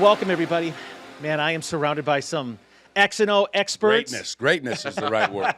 welcome everybody. Man, I am surrounded by some X&O experts. Greatness is the right word.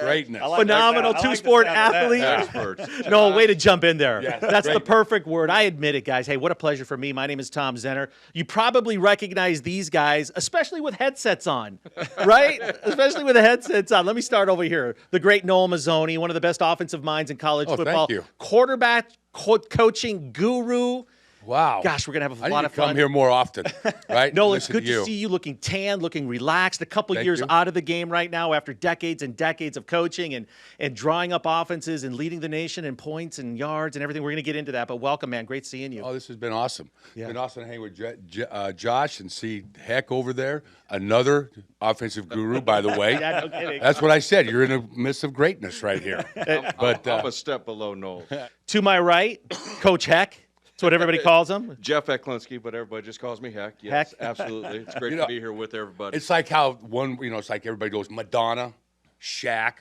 Greatness. Phenomenal two-sport athlete. Experts. No, way to jump in there. Yes, That's the great. perfect word. I admit it, guys. Hey, what a pleasure for me. My name is Tom Zenner. You probably recognize these guys, especially with headsets on, right? Especially with the headsets on. Let me start over here. The great Noel Mazzoni, one of the best offensive minds in college football. Thank you. Quarterback coaching guru. Wow. Gosh, we're going to have a I lot need of to come fun. here more often, right? No, it's Listen good to you. see you looking tan, looking relaxed. A couple Thank years you. out of the game right now after decades and decades of coaching and drawing up offenses and leading the nation in points and yards and everything. We're going to get into that, but welcome, man. Great seeing you. Oh, this has been awesome. Yeah. It's been awesome to hang with Josh and see Heck over there, another offensive guru, by the way. Yeah, no kidding. That's what I said. You're in the midst of greatness right here. But I'm a step below Noel. To my right, Coach Heck. That's what everybody calls him. Jeff Eklinski, but everybody just calls me Heck. Yes, Heck. absolutely. It's great You to know, be here with everybody. it's like how it's like everybody goes Madonna, Shaq,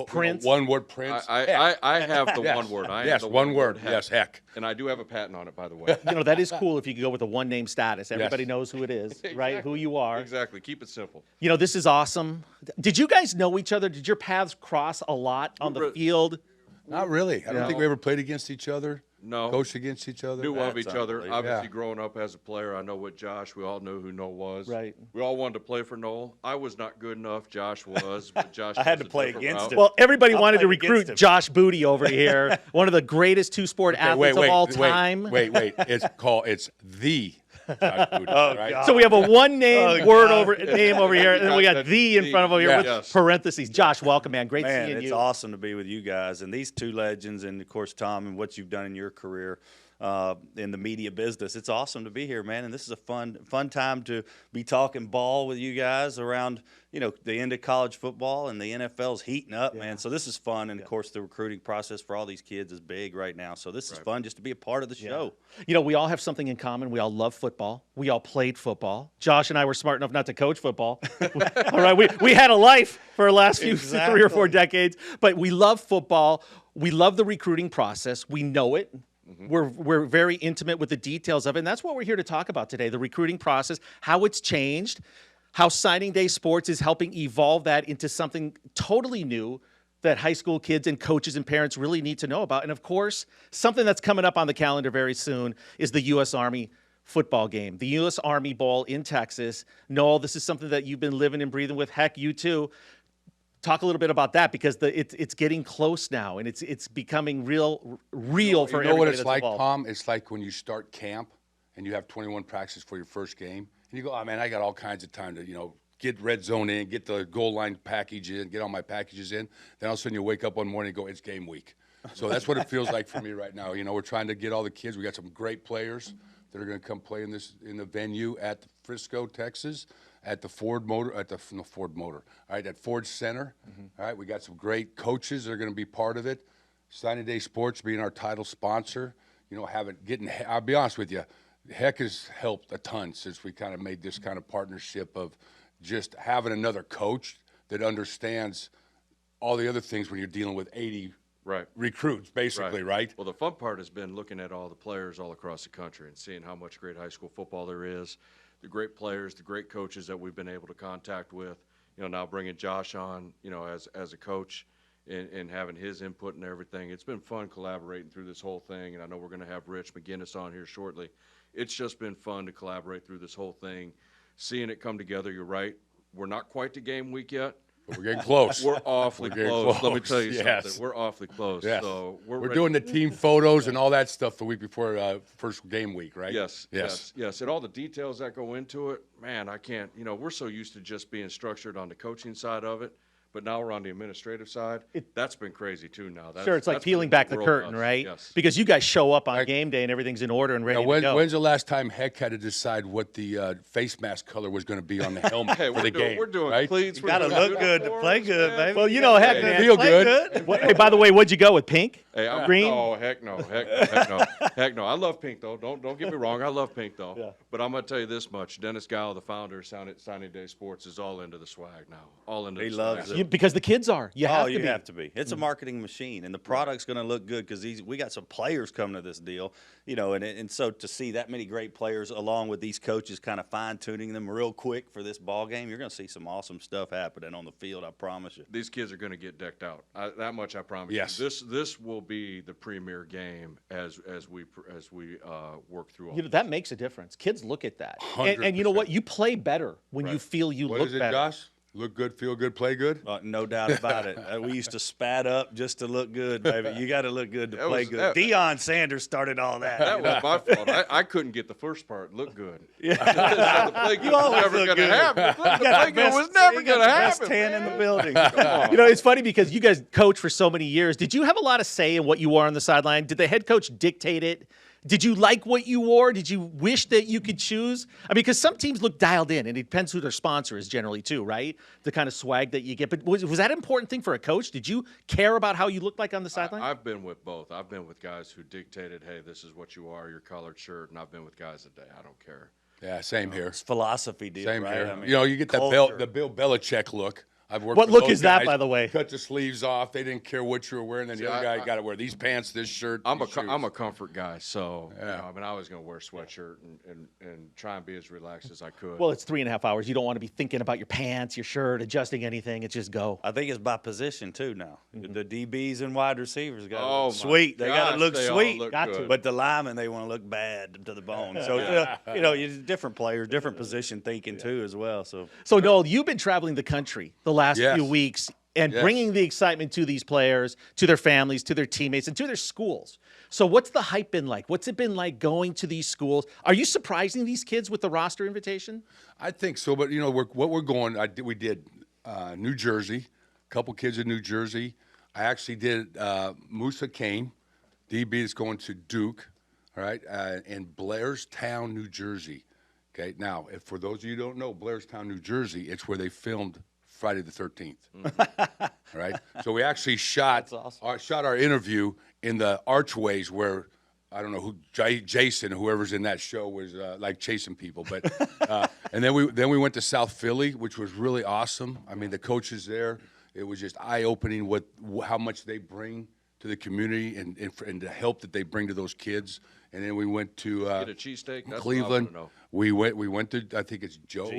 Prince. one word Prince. I have the Yes. one word. I am Yes, the one word. Heck. Yes, Heck. And I do have a patent on it, by the way. You know, that is cool if you could go with a one-name status. Everybody Yes. knows who it is, right? Who you are. Exactly. Keep it simple. You know, this is awesome. Did you guys know each other? Did your paths cross a lot on the field? Not really. I don't No. think we ever played against each other. No. Coached against each other. Knew of each other. unbelievable. Obviously, Yeah. growing up as a player, I know what Josh. We all knew who Noel was. Right. We all wanted to play for Noel. I was not good enough. Josh was, but Josh. I had chose to a play different against route. him. Well, everybody wanted to played against recruit him. Josh Booty over here, one of the greatest two-sport athletes of all time. Wait. It's the Josh Booty, right? God. So we have a one-name Oh, word God. name over here, and then we got the in front of over here with Yes. parentheses. Josh, welcome, man. Great Man, seeing it's you. awesome to be with you guys and these two legends, and of course Tom and what you've done in your career in the media business. It's awesome to be here, man, and this is a fun time to be talking ball with you guys around the end of college football, and the NFL's heating up, man. So this is fun, and of course the recruiting process for all these kids is big right now. So this is fun just to be a part of the show. You know, we all have something in common. We all love football. We all played football. Josh and I were smart enough not to coach football. All right, we had a life for the last few 3 or 4 decades, but we love football. We love the recruiting process. We know it. We're very intimate with the details of it, and that's what we're here to talk about today, the recruiting process, how it's changed, how Signing Day Sports is helping evolve that into something totally new that high school kids and coaches and parents really need to know about. And of course, something that's coming up on the calendar very soon is the U.S. Army football game, the U.S. Army Bowl in Texas. Noel, this is something that you've been living and breathing with. Heck, you too. Talk a little bit about that, because it's getting close now, and it's becoming real for everybody. You know what it's that's like, involved. Tom? It's like when you start camp and you have 21 practices for your first game, and you go, oh, man, I got all kinds of time to, get red zone in, get the goal line package in, get all my packages in. Then all of a sudden you wake up one morning and go, it's game week. So that's what it feels like for me right now. We're trying to get all the kids. We got some great players that are going to come play in the venue at Frisco, Texas, at the Ford Center. All right, we got some great coaches that are going to be part of it. Signing Day Sports being our title sponsor. I'll be honest with you, Heck has helped a ton since we kind of made this kind of partnership of just having another coach that understands all the other things when you're dealing with 80 recruits, basically, right? Well, the fun part has been looking at all the players all across the country and seeing how much great high school football there is, the great players, the great coaches that we've been able to contact with. Now bringing Josh on, as a coach and having his input and everything. It's been fun collaborating through this whole thing, and I know we're going to have Rich McGinnis on here shortly. It's just been fun to collaborate through this whole thing, seeing it come together. You're right. We're not quite to game week yet. But we're getting close. We're awfully We're getting close. Let me close. tell you Yes. something. We're awfully close. Yes. So We're ready. doing the team photos and all that stuff the week before first game week, right? Yes. And all the details that go into it, man, I can't, we're so used to just being structured on the coaching side of it. But now we're on the administrative side. That's been crazy too now. Sure, it's like peeling back the curtain, right? Yes. Because you guys show up on game day and everything's in order and ready Now, to go. when's the last time Heck had to decide what the face mask color was going to be on the helmet Hey, for the game? we're doing right? cleats. You gotta look good to play good, baby. Well, Heck, Hey, man, feel play good. Hey, by the way, what'd you go with? Pink? Hey, Green? No, heck no. Heck no. I love pink, though. Don't get me wrong. I love pink, though. Yeah. But I'm going to tell you this much. Dennis Gallo, the founder of Signing Day Sports, is all into the swag now. All into He the loves swag. it. because the kids are. You have Oh, to you be. have to be. It's a marketing machine, and the product's going to look good because we got some players coming to this deal, and so to see that many great players along with these coaches kind of fine tuning them real quick for this ball game, you're going to see some awesome stuff happening on the field. I promise you. These kids are going to get decked out. That much I promise. Yes. You. This will be the premier game as we work through all. That makes a difference. Kids look at that, and you know what? You play better when you feel you What look is it, better. Josh? Look good, feel good, play good? No doubt about it. We used to spat up just to look good, baby. You got to look good to play good. Deion Sanders started all that. That was my fault. I couldn't get the first part. Look good. Yeah. The play good was always never look going to good. happen. The You got play the good best- was never you got going to the best happen. tan in the building. It's funny because you guys coached for so many years. Did you have a lot of say in what you wore on the sideline? Did the head coach dictate it? Did you like what you wore? Did you wish that you could choose? I mean, because some teams look dialed in, and it depends who their sponsor is generally too, right? The kind of swag that you get. But was that an important thing for a coach? Did you care about how you looked like on the sideline? I've been with both. I've been with guys who dictated, hey, this is what you are, your collared shirt, and I've been with guys that day, I don't care. Yeah, same here. It's philosophy deal, Same right? here. I mean, You get culture. the Bill Belichick look. I've worked What with look those is that, guys. by the way? Cut the sleeves off. They didn't care what you were wearing. Then the other guy got to wear these pants, this shirt. I'm these shoes. a comfort guy, so I mean, I was going to wear a sweatshirt and try and be as relaxed as I could. Well, it's 3.5 hours. You don't want to be thinking about your pants, your shirt, adjusting anything. It's just go. I think it's by position too now. The DBs and wide receivers got to Oh, look my sweet. They got to gosh, look they all sweet. look Got to. good. But the linemen, they want to look bad to the bone. So it's different players, different position thinking too as well. So So, Noel, you've been traveling the country the last Yes. few weeks and Yes. bringing the excitement to these players, to their families, to their teammates, and to their schools. So, what's the hype been like? What's it been like going to these schools? Are you surprising these kids with the roster invitation? I think so, but what we're going. We did New Jersey, a couple kids in New Jersey. I actually did Musa Kane, DB is going to Duke, all right, in Blairstown, New Jersey. Okay, now for those of you who don't know, Blairstown, New Jersey, it's where they filmed Friday the 13th. All right, so we actually shot our interview in the archways where. I don't know who Jason, whoever's in that show, was like chasing people, but and then we went to South Philly, which was really awesome. I mean, the coaches there, it was just eye opening how much they bring to the community and the help that they bring to those kids. And then we went to Get a cheesesteak? That's Cleveland. what I wanna know. We went to, I think it's Geno's?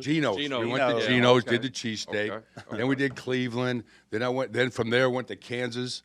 Geno's. Geno's. We went to Yeah, Geno's, okay. did the cheesesteak. Okay. Then we did Cleveland. Then from there went to Kansas.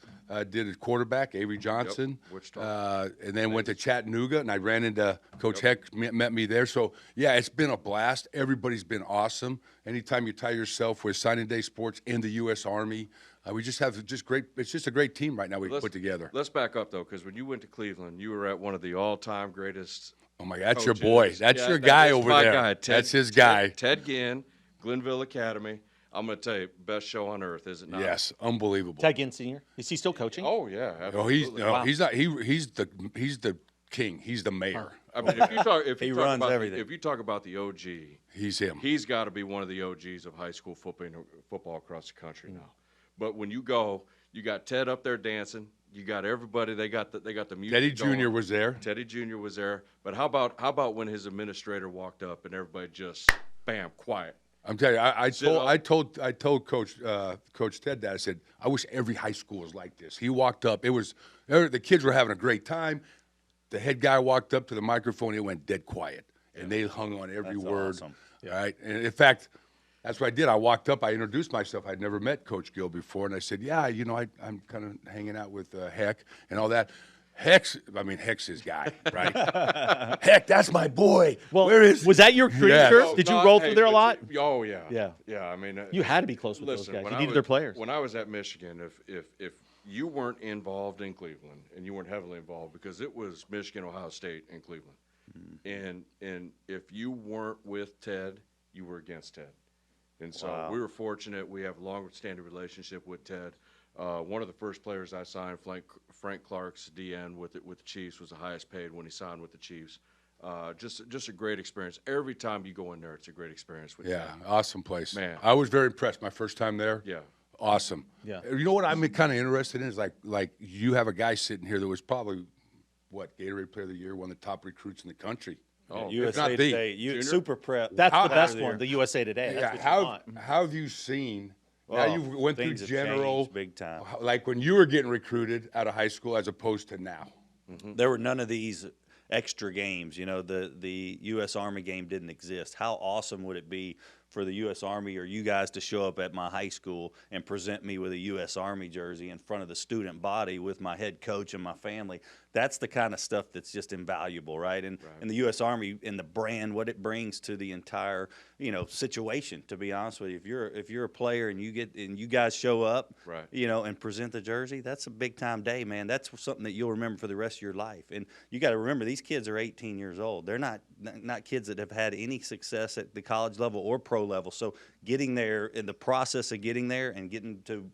Did a quarterback, Avery Johnson. Wichita. And then went to Chattanooga, and I ran into Coach Heck, met me there. So, yeah, it's been a blast. Everybody's been awesome. Anytime you tie yourself with Signing Day Sports in the U.S. Army, we just have great – it's just a great team right now we put together. Let's back up, though, because when you went to Cleveland, you were at one of the all-time greatest Oh, my God, that's your coaches. boy. That's Yeah, your that guy is over my there. guy, That's his guy. Ted Ginn, Glenville Academy. I'm going to tell you, best show on earth, is it not? Yes, unbelievable. Ted Ginn Sr., is he still coaching? Oh, yeah. No, Absolutely. he's not. He's the king. He's the mayor. I mean, if you talk, He runs about everything. If you talk about the OG, He's him. he's got to be one of the OGs of high school football across the country now. But when you go, you got Ted up there dancing. You got everybody. They got the music. Teddy going. Jr. was there. Teddy Jr. was there. But how about when his administrator walked up and everybody just bam quiet? I'm telling you, I told Coach Ted that. I said, I wish every high school was like this. He walked up. The kids were having a great time. The head guy walked up to the microphone. It went dead quiet, and they hung on every That's word. awesome. All right. And in fact, that's what I did. I walked up. I introduced myself. I'd never met Coach Gill before, and I said, "Yeah, I'm kind of hanging out with Heck and all that." Heck's his guy, right? Heck, that's my boy. Well, where is? was that your dream, Yes. Kurt? Did you roll through there a lot? Oh yeah. Yeah. Yeah. I mean, You had to be close with listen, those guys. when You I needed was- their players. When I was at Michigan, if you weren't involved in Cleveland and you weren't heavily involved, because it was Michigan, Ohio State, and Cleveland, and if you weren't with Ted, you were against Ted, and so we were fortunate. We have a long-standing relationship with Ted. One of the first players I signed, Frank Clark's DN with the Chiefs, was the highest paid when he signed with the Chiefs. Just a great experience. Every time you go in there, it's a great experience with Yeah, Ted. awesome place. Man. I was very impressed my first time there. Yeah. Awesome. Yeah. You know what I'm kind of interested in is like you have a guy sitting here that was probably Gatorade Player of the Year, one of the top recruits in the country. Oh, USA not the Today, Junior? Super Prep. That's How- the best how- one, the USA Today. That's what you how want. have you seen Now Oh, you went through things have general, changed big time. like when you were getting recruited out of high school as opposed to now. There were none of these extra games. You know, the U.S. Army game didn't exist. How awesome would it be for the U.S. Army or you guys to show up at my high school and present me with a U.S. Army jersey in front of the student body with my head coach and my family? That's the kind of stuff that's just invaluable, right? And the U.S. Army and the brand, what it brings to the entire, you know, situation. To be honest with you, if you're a player and you guys show up, Right. you know, and present the jersey, that's a big time day, man. That's something that you'll remember for the rest of your life. And you got to remember, these kids are 18 years old. They're not kids that have had any success at the college level or pro level. So getting there, in the process of getting there and getting to,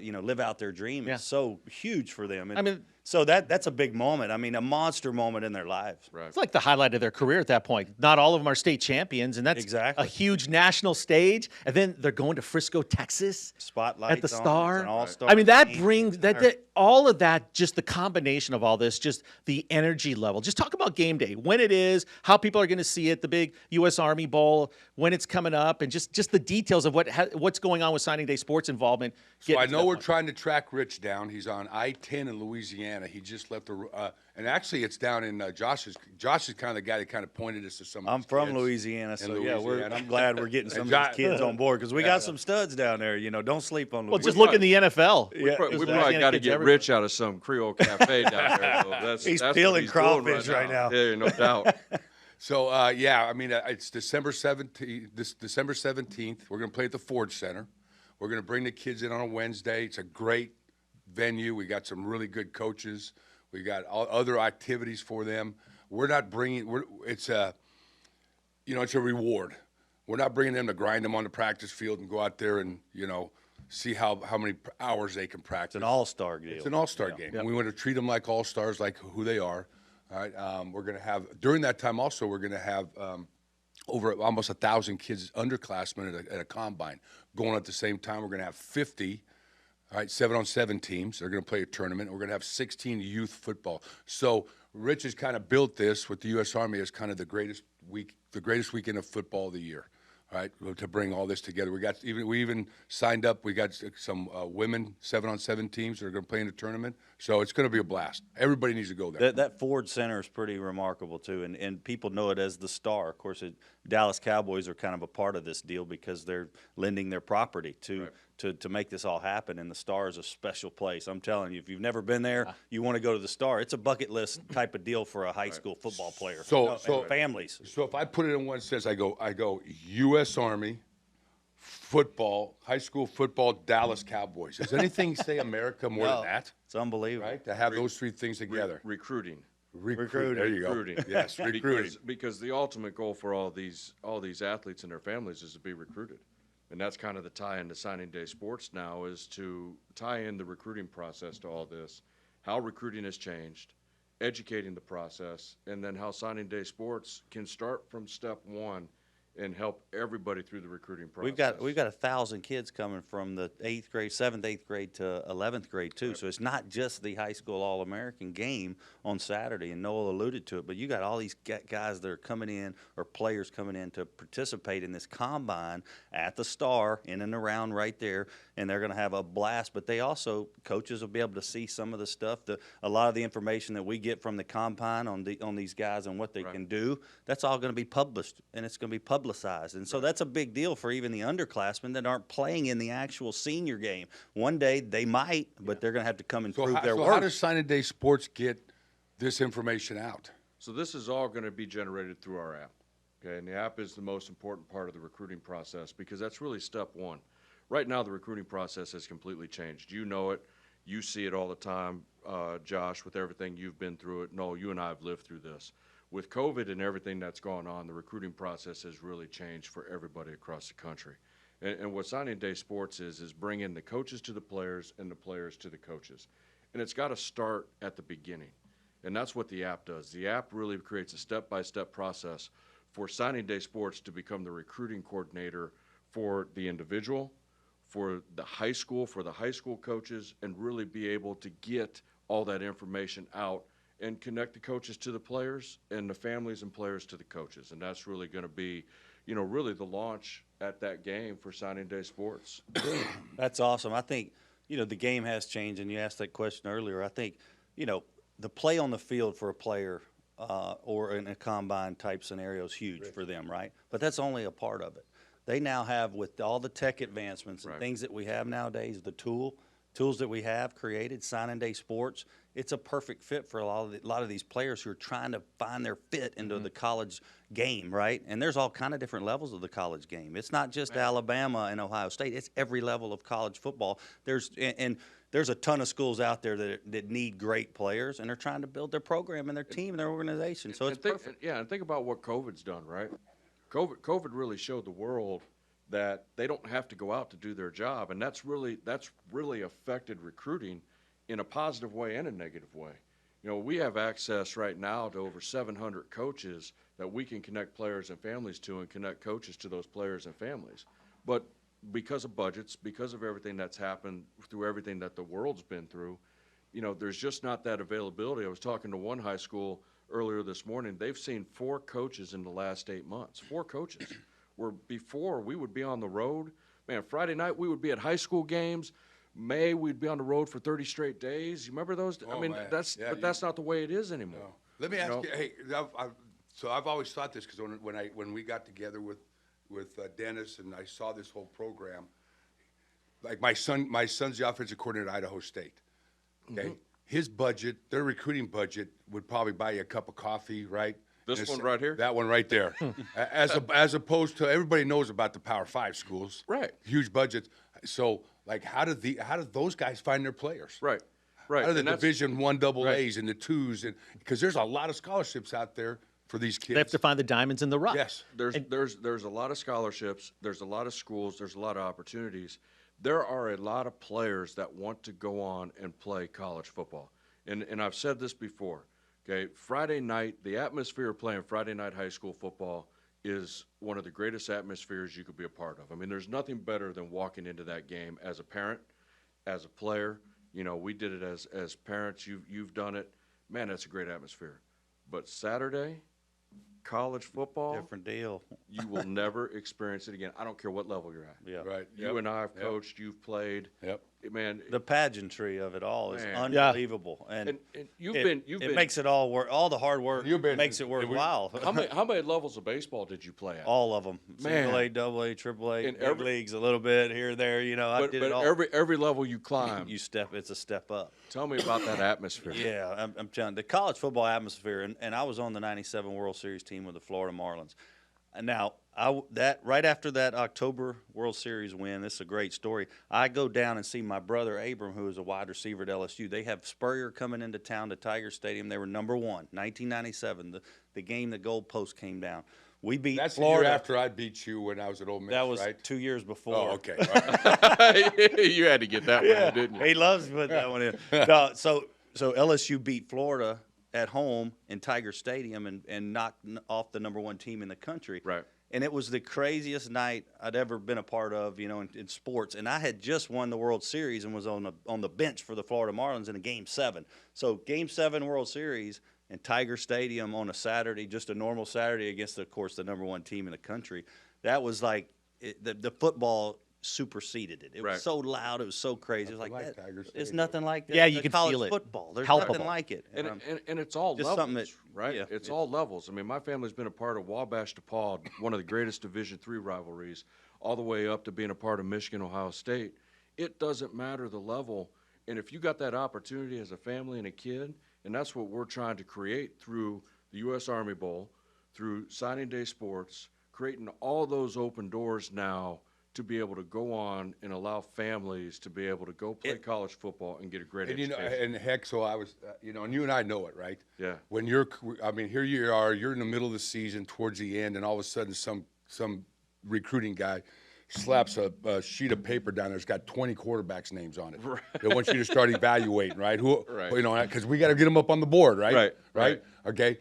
you know, live out their dream Yeah. is so huge for them. And I mean, so that's a big moment. I mean, a monster moment in their lives. Right. it's like the highlight of their career at that point. Not all of them are state champions, and that's Exactly. a huge national stage. And then they're going to Frisco, Texas, Spotlight at the Star. It's an all-star I mean, that game. brings that all of that. Just the combination of all this, just the energy level. Just talk about game day, when it is, how people are going to see it, the big U.S. Army Bowl, when it's coming up, and just the details of what's going on with signing day sports involvement. So I getting to know that we're point. trying to track Rich down. He's on I-10 in Louisiana. He just left and actually it's down in Josh's. Josh is kind of the guy that kind of pointed us to some. Of I'm these from kids Louisiana, in so yeah, Louisiana. I'm glad we're getting some of Jo- these kids on board because we got some studs down there. You know, don't sleep on Well, Louisiana. just look in the NFL. Yeah, We exactly. probably got to kids get everywhere. Rich out of some Creole cafe down there. Though. He's that's peeling what he's crawfish doing right now. Yeah, no doubt. So yeah, I mean it's December 17th. This December 17th, we're going to play at the Ford Center. We're going to bring the kids in on a Wednesday. It's a great venue. We got some really good coaches. We got other activities for them. We're not bringing. It's a, you know, it's a reward. We're not bringing them to grind them on the practice field and go out there and, you know, see how many hours they can practice. It's an all-star deal. It's an all-star game. And we want to treat them like all-stars, like who they are. All right. We're going to have, during that time also, we're going to have over almost 1,000 kids, underclassmen at a combine. Going at the same time, we're going to have 50, all right, 7-on-7 teams. They're going to play a tournament. We're going to have 16 youth football. So Rich has kind of built this with the U.S. Army as kind of the greatest weekend of football of the year. All right, to bring all this together. We even signed up. We got some women 7-on-7 teams that are going to play in the tournament. So it's going to be a blast. Everybody needs to go there. That Ford Center is pretty remarkable too, and people know it as the Star. Of course, Dallas Cowboys are kind of a part of this deal because they're lending their property to make this all happen. And the Star is a special place. I'm telling you, if you've never been there, you want to go to the Star. It's a bucket list type of deal for a high school football player. So and families. So if I put it in one sentence, I go U.S. Army, football, high school football, Dallas Cowboys. Does anything say America more No, than that? It's unbelievable. Right? To have those three things together. Recruiting. Recruiting. There you go. Recruiting. Yes, recruiting. Because the ultimate goal for all these athletes and their families is to be recruited. And that's kind of the tie into Signing Day Sports now, is to tie in the recruiting process to all this, how recruiting has changed, educating the process, and then how Signing Day Sports can start from step one and help everybody through the recruiting process. We've got 1,000 kids coming from the 8th grade, 7th, 8th grade to 11th grade too. So it's not just the high school All-American game on Saturday, and Noel alluded to it. But you got all these guys that are coming in, or players coming in to participate in this combine at the Star, in and around right there, and they're going to have a blast. But they also, coaches will be able to see some of the stuff, a lot of the information that we get from the combine on these guys and what they can do. That's all going to be published, and it's going to be publicized. And so that's a big deal for even the underclassmen that aren't playing in the actual senior game. One day they might, but they're going to have to come and prove their So worth. how does Signing Day Sports get this information out? So this is all going to be generated through our app. Okay, and the app is the most important part of the recruiting process because that's really step one. Right now, the recruiting process has completely changed. You know it. You see it all the time, Josh, with everything you've been through it. No, you and I have lived through this. With COVID and everything that's gone on, the recruiting process has really changed for everybody across the country. And what Signing Day Sports is bringing the coaches to the players and the players to the coaches. And it's got to start at the beginning. And that's what the app does. The app really creates a step-by-step process for Signing Day Sports to become the recruiting coordinator for the individual, for the high school coaches, and really be able to get all that information out and connect the coaches to the players and the families and players to the coaches. And that's really going to be really the launch at that game for signing day sports. That's awesome. I think, the game has changed, and you asked that question earlier. I think, the play on the field for a player or in a combine type scenario is huge for them, right? But that's only a part of it. They now have, with all the tech advancements and Right. things that we have nowadays, the tools that we have created, signing day sports, it's a perfect fit for a lot of these players who are trying to find their fit into the college game, right? And there's all kind of different levels of the college game. It's not just Alabama and Ohio State. It's every level of college football. There's a ton of schools out there that need great players, and they're trying to build their program and their team and their organization. So it's perfect. And think about what COVID's done, right? COVID really showed the world that they don't have to go out to do their job, and that's really affected recruiting in a positive way and a negative way. We have access right now to over 700 coaches that we can connect players and families to, and connect coaches to those players and families. But because of budgets, because of everything that's happened, through everything that the world's been through, there's just not that availability. I was talking to one high school earlier this morning. They've seen 4 coaches in the last 8 months. 4 coaches. Where before we would be on the road, man, Friday night we would be at high school games. May we'd be on the road for 30 straight days. You remember those? Oh, man. That's not the way it is anymore. No. Let me ask you. Hey, I've always thought this, because when we got together with Dennis and I saw this whole program, like my son's the offensive coordinator at Idaho State. Okay, his budget, their recruiting budget, would probably buy you a cup of coffee, right? This one right here? That one right there. as opposed to, everybody knows about the Power 5 schools, Right. Huge budgets. So, like, how do those guys find their players? Right. Out of the And that's- Division I double Right. A's and the 2s, and because there's a lot of scholarships out there for these kids. They have to find the diamonds in the rough. Yes. There's a lot of scholarships. There's a lot of schools. There's a lot of opportunities. There are a lot of players that want to go on and play college football. And I've said this before. Okay, Friday night, the atmosphere of playing Friday night high school football is one of the greatest atmospheres you could be a part of. I mean, there's nothing better than walking into that game as a parent, as a player. We did it as parents. You've done it. Man, that's a great atmosphere. But Saturday, college football, Different deal. you will never experience it again. I don't care what level you're at. Yeah. Right. You Yep. and I have Yep. coached. You've played. Yep. Man, The pageantry of it all is Man. Yeah. unbelievable, and you've it been makes it all work. All the hard work makes it worthwhile. How many levels of baseball did you play at? All of them. Man. Single A, double A, triple A, In big every- leagues a little bit here and there. I but did it all. every level you climb. It's a step up. Tell me about that atmosphere. Yeah, I'm telling you, the college football atmosphere, and I was on the '97 World Series team with the Florida Marlins. And now, right after that October World Series win, this is a great story. I go down and see my brother Abram, who is a wide receiver at LSU. They have Spurrier coming into town to Tiger Stadium. They were number 1, 1997, the game the goalpost came down. We beat That's Florida. the year after I beat you when I was at Ole Miss, That was right? 2 years before. Oh, okay. All right. You had to get that one, in, didn't you? He loves to put that one in. No, so LSU beat Florida at home in Tiger Stadium and knocked off the number 1 team in the country. Right. And it was the craziest night I'd ever been a part of, in sports. And I had just won the World Series and was on the bench for the Florida Marlins in a Game 7. So Game 7 World Series in Tiger Stadium on a Saturday, just a normal Saturday against, of course, the number 1 team in the country. That was like the football superseded it. It Right. was so loud. It was so crazy. It was Nothing like like that. Tiger It's Stadium. nothing like Yeah, you the can college feel it. football. There's Palpable. nothing like it. And it's all just levels, something that- right? yeah, It's yeah. all levels. I mean, my family's been a part of Wabash DePaul, one of the greatest Division III rivalries, all the way up to being a part of Michigan, Ohio State. It doesn't matter the level. And if you got that opportunity as a family and a kid, and that's what we're trying to create through the U.S. Army Bowl, through Signing Day Sports, creating all those open doors now to be able to go on and allow families to be able to go play college football and get a great And education. and heck, so I was, and you and I know it, right? Yeah. When here you are, you're in the middle of the season, towards the end, and all of a sudden, some recruiting guy slaps a sheet of paper down there. It's got 20 quarterbacks' names on it. Right. They want you to start evaluating, right? Right. Because we got to get them up on the board, right? Right. Okay.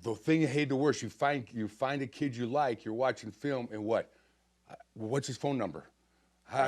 The thing you hate the worst, you find a kid you like, you're watching film, and what's his phone number?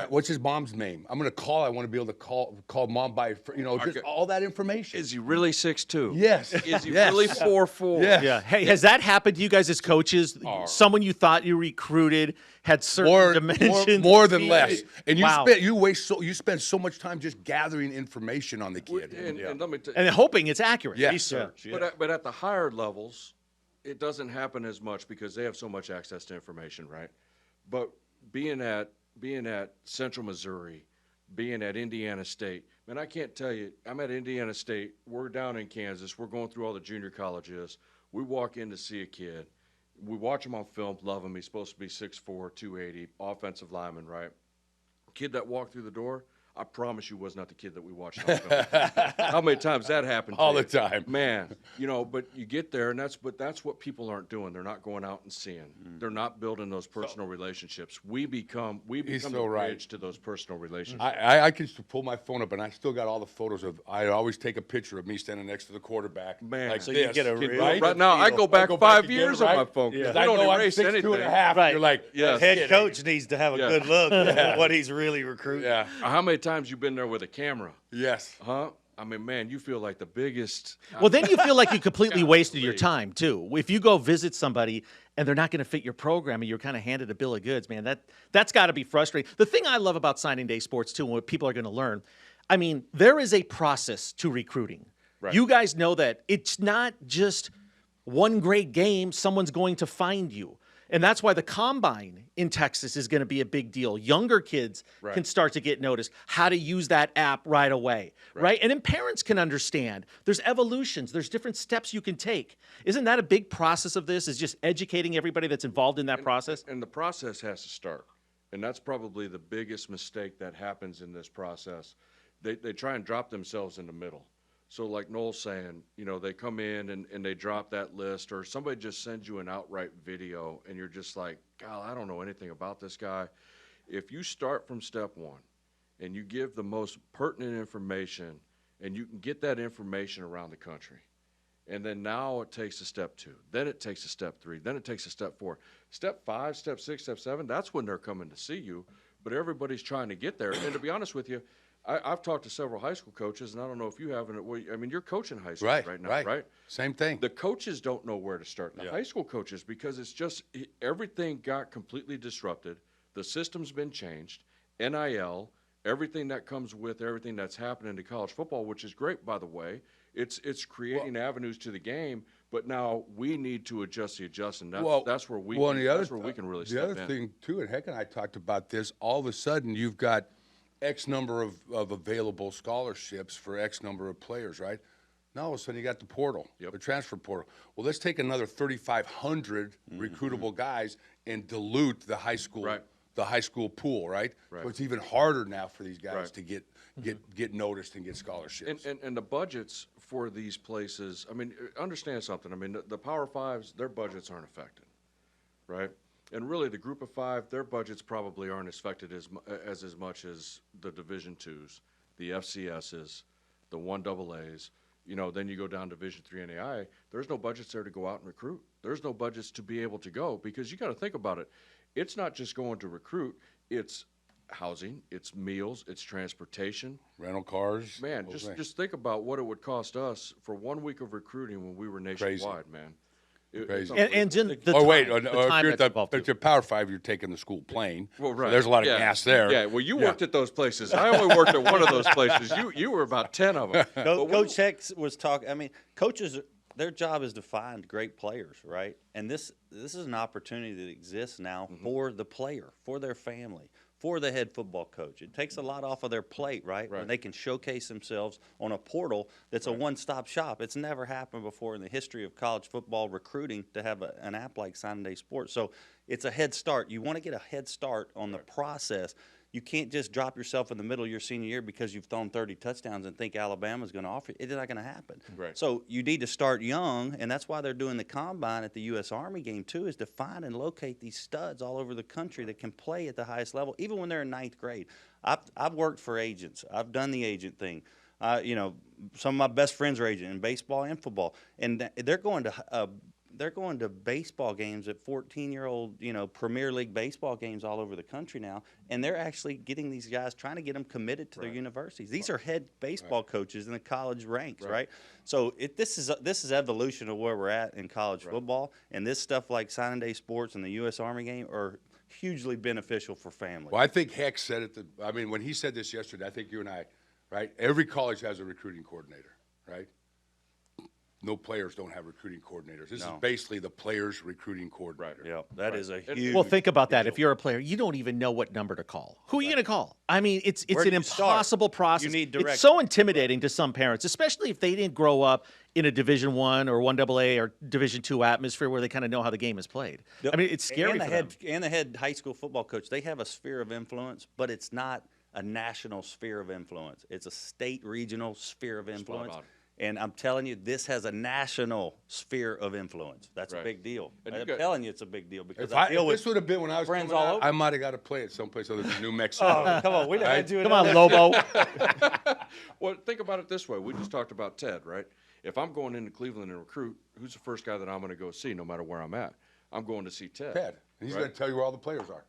What's his mom's name? I'm going to call. I want to be able to call mom by, just all that information. Is he really 6'2"? Yes. Is he Yes. really 4'4"? Yeah. Yeah. Hey, has that happened to you guys as coaches? Someone you thought you recruited had certain dimensions. More than less. And Wow. you spend so much time just gathering information on the kid. And let me tell And hoping it's accurate. Yes. Research. Yeah. But at the higher levels, it doesn't happen as much because they have so much access to information, right? But being at Central Missouri, being at Indiana State, man, I can't tell you. I'm at Indiana State. We're down in Kansas. We're going through all the junior colleges. We walk in to see a kid. We watch him on film, love him. He's supposed to be 6'4", 280, offensive lineman, right? Kid that walked through the door, I promise you was not the kid that we watched on film. How many times that happened to All you? the time. Man, but you get there, and that's what people aren't doing. They're not going out and seeing. They're not building those personal relationships. We become so the right. bridge to those personal relationships. I can just pull my phone up, and I still got all the photos of. I always take a picture of me standing next to the quarterback. Man. like So you this, get a kid, real right? Right now, I go back I 5 again, years right? on my phone. 'cause Yeah. we I don't know I'm erase 6'2" anything. and a half. Right. You're like, Yes. Head coach needs to have a good look at what he's really recruiting. yeah, How many times you been there with a camera? yes. Huh? I mean, man, you feel like the biggest. Well, then you feel like you completely wasted your time too. If you go visit somebody and they're not going to fit your program and you're kind of handed a bill of goods, man, that's got to be frustrating. The thing I love about signing day sports too, and what people are going to learn, I mean, there is a process to recruiting. Right. You guys know that it's not just one great game, someone's going to find you. And that's why the combine in Texas is going to be a big deal. Younger kids can start to get noticed, how to use that app right away, right? And then parents can understand. There's evolutions. There's different steps you can take. Isn't that a big process of this, is just educating everybody that's involved in that process? And the process has to start. And that's probably the biggest mistake that happens in this process. They try and drop themselves in the middle. So like Noel's saying, they come in and they drop that list, or somebody just sends you an outright video and you're just like, God, I don't know anything about this guy. If you start from step one and you give the most pertinent information, and you can get that information around the country, and then now it takes a step 2, then it takes a step 3, then it takes a step 4. Step 5, step 6, step 7, that's when they're coming to see you, but everybody's trying to get there. And to be honest with you, I've talked to several high school coaches, and I don't know if you have. You're coaching high school right now, right? Same thing. The coaches don't know where to start. The high school coaches, because it's just everything got completely disrupted. The system's been changed. NIL, everything that comes with everything that's happening to college football, which is great, by the way. It's creating avenues to the game, but now we need to adjust, and that's where we can really step in. The other thing too, and Heck and I talked about this. All of a sudden, you've got X number of available scholarships for X number of players, right? Now all of a sudden you got the portal, the transfer portal. Well, let's take another 3,500 recruitable guys and dilute the high school pool, right? So it's even harder now for these guys to get noticed and get scholarships. And the budgets for these places, I mean, understand something. I mean, the Power Fives, their budgets aren't affected, right? And really, the Group of 5, their budgets probably aren't affected as much as the Division IIs, the FCSs, the 1AAs. Then you go down Division III NAI. There's no budgets there to go out and recruit. There's no budgets to be able to go, because you got to think about it. It's not just going to recruit. It's housing, it's meals, it's transportation, rental cars. Man, just think about what it would cost us for 1 week of recruiting when we were nationwide, man. Crazy. And the if you're at your Power 5, you're taking the school plane. Well, right. So there's a lot of gas there. Yeah, well, you worked at those places. I only worked at one of those places. You were about 10 of them. Coach Hex was talking. I mean, coaches, their job is to find great players, right? And this is an opportunity that exists now for the player, for their family, for the head football coach. It takes a lot off of their plate, right? When they can showcase themselves on a portal that's a one-stop shop. It's never happened before in the history of college football recruiting to have an app like Signing Day Sports. So it's a head start. You want to get a head start on the process. You can't just drop yourself in the middle of your senior year because you've thrown 30 touchdowns and think Alabama's going to offer you. It's not going to happen. Right. So you need to start young, and that's why they're doing the combine at the U.S. Army game too, is to find and locate these studs all over the country that can play at the highest level, even when they're in 9th grade. I've worked for agents. I've done the agent thing. Some of my best friends are agents in baseball and football, and they're going to they're going to baseball games at 14-year-old, Premier League baseball games all over the country now, and they're actually getting these guys, trying to get them committed to their universities. These are head baseball coaches in the college ranks, right? So this is evolution of where we're at in college football, and this stuff like signing day sports and the U.S. Army game are hugely beneficial for families. Well, I think Heck said it. When he said this yesterday, I think you and I, right? Every college has a recruiting coordinator, right? No players don't have recruiting coordinators. This is basically the players' recruiting coordinator. Yeah, that is a huge. Well, think about that. If you're a player, you don't even know what number to call. Who are you going to call? I mean, it's Where an do you start? impossible process. You need it's so intimidating to some parents, especially if they didn't grow up in a Division I or 1AA or Division II atmosphere where they kind of know how the game is played. I mean, it's scary and for them. And the head high school football coach, they have a sphere of influence, but it's not a national sphere of influence. It's a state, regional sphere of influence. on. And I'm telling you, this has a national sphere of influence. That's a big deal. And I'm you telling you, it's a big deal because If I deal this with would have been when I was friends coming all out, over. I might have got to play it someplace other than New Mexico. Oh, come on, we didn't do it. Come on, Lobo. Well, think about it this way. We just talked about Ted, right? If I'm going into Cleveland and recruit, who's the first guy that I'm going to go see no matter where I'm at? I'm going to see Ted. Ted. And he's Right. going to tell you where all the players are.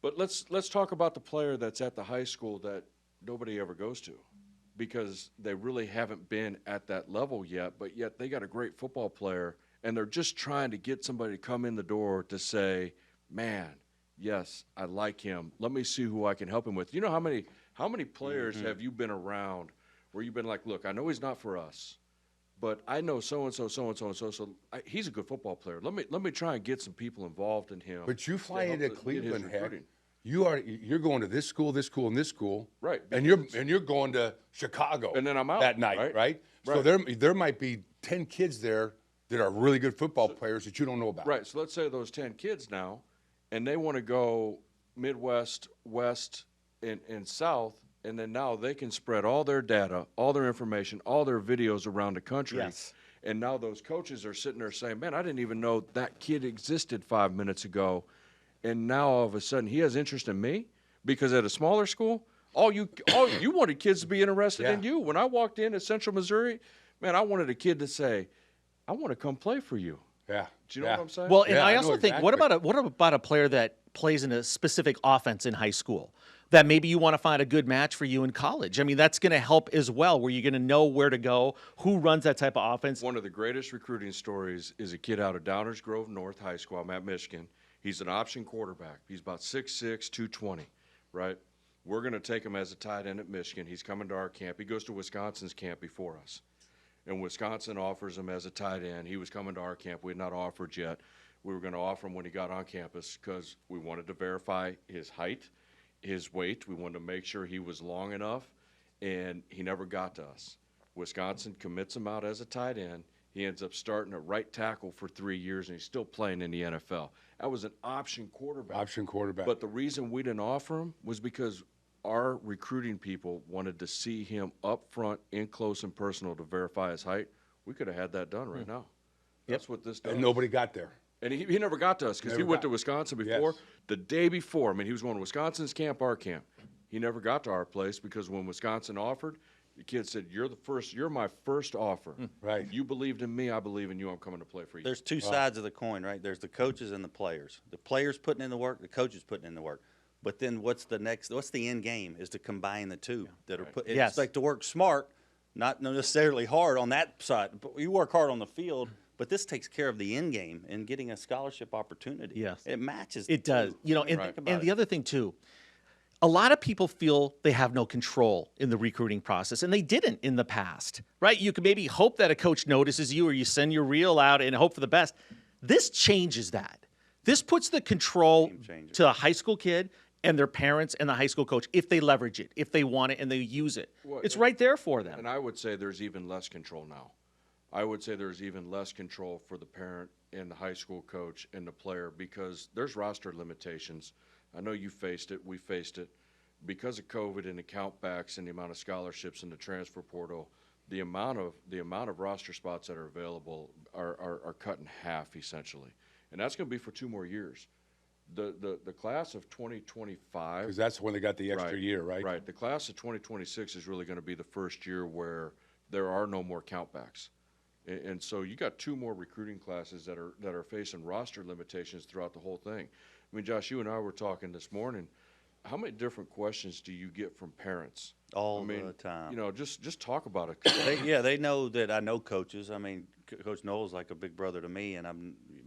But let's talk about the player that's at the high school that nobody ever goes to because they really haven't been at that level yet, but yet they got a great football player and they're just trying to get somebody to come in the door to say, man, yes, I like him. Let me see who I can help him with. You know how many players have you been around where you've been like, look, I know he's not for us, but I know so-and-so, so-and-so, and so he's a good football player. Let me try and get some people involved in him. But you fly to into help get his Cleveland, Heck. recruiting. You're going to this school, and this school, Right, And you're going to Chicago, And then I'm out, that night, right? So there might be 10 kids there that are really good football players that you don't know about. Right. So let's say those 10 kids now, and they want to go Midwest, West, and South, and then now they can spread all their data, all their information, all their videos around the country. Yes. And now those coaches are sitting there saying, man, I didn't even know that kid existed 5 minutes ago. And now all of a sudden he has interest in me because at a smaller school, all you wanted kids to be interested in you. When I walked in at Central Missouri, man, I wanted a kid to say, I want to come play for you. Yeah. Do you know what I'm saying? Well, and Yeah, I I also know think, what about a player that plays in a specific offense in high school that maybe you want to find a good match for you in college? I mean, that's going to help as well, where you're going to know where to go, who runs that type of offense. One of the greatest recruiting stories is a kid out of Downers Grove North High School. I'm at Michigan. He's an option quarterback. He's about 6'6", 220, right? We're going to take him as a tight end at Michigan. He's coming to our camp. He goes to Wisconsin's camp before us. And Wisconsin offers him as a tight end. He was coming to our camp. We had not offered yet. We were going to offer him when he got on campus because we wanted to verify his height, his weight. We wanted to make sure he was long enough, and he never got to us. Wisconsin commits him out as a tight end. He ends up starting at right tackle for 3 years, and he's still playing in the NFL. That was an option quarterback. Option quarterback. But the reason we didn't offer him was because our recruiting people wanted to see him up front, in close and personal to verify his height. We could have had that done right now. That's what this does. and nobody got there. And he never got to us because he Never went got- to Wisconsin before. Yes. The day before, I mean, he was going to Wisconsin's camp, our camp. He never got to our place because when Wisconsin offered, the kid said, you're my first offer. Right. You believed in me, I believe in you, I'm coming to play for you. There's two sides of the coin, right? There's the coaches and the players. The players putting in the work, the coaches putting in the work. But then what's the end game is to combine the two that are put. Yes. It's like to work smart, not necessarily hard on that side. But you work hard on the field, but this takes care of the end game and getting a scholarship opportunity. Yes. It matches. It does. You know, and, Right. and the other thing too, a lot of people feel they have no control in the recruiting process, and they didn't in the past, right? You can maybe hope that a coach notices you or you send your reel out and hope for the best. This changes that. This puts the control Game changer. to a high school kid and their parents and the high school coach if they leverage it, if they want it and they use it. Well, It's right there for them. And I would say there's even less control now. I would say there's even less control for the parent and the high school coach and the player because there's roster limitations. I know you faced it. We faced it. Because of COVID and the countbacks and the amount of scholarships in the transfer portal, the amount of roster spots that are available are cut in half essentially. And that's going to be for 2 more years. The class of 2025 Because that's when they got the extra year, right? Right. The class of 2026 is really going to be the first year where there are no more countbacks. And so you got 2 more recruiting classes that are facing roster limitations throughout the whole thing. I mean, Josh, you and I were talking this morning. How many different questions do you get from parents? All I mean, the time. You know, just talk about it. They know that I know coaches. I mean, Coach Noel's like a big brother to me, and I've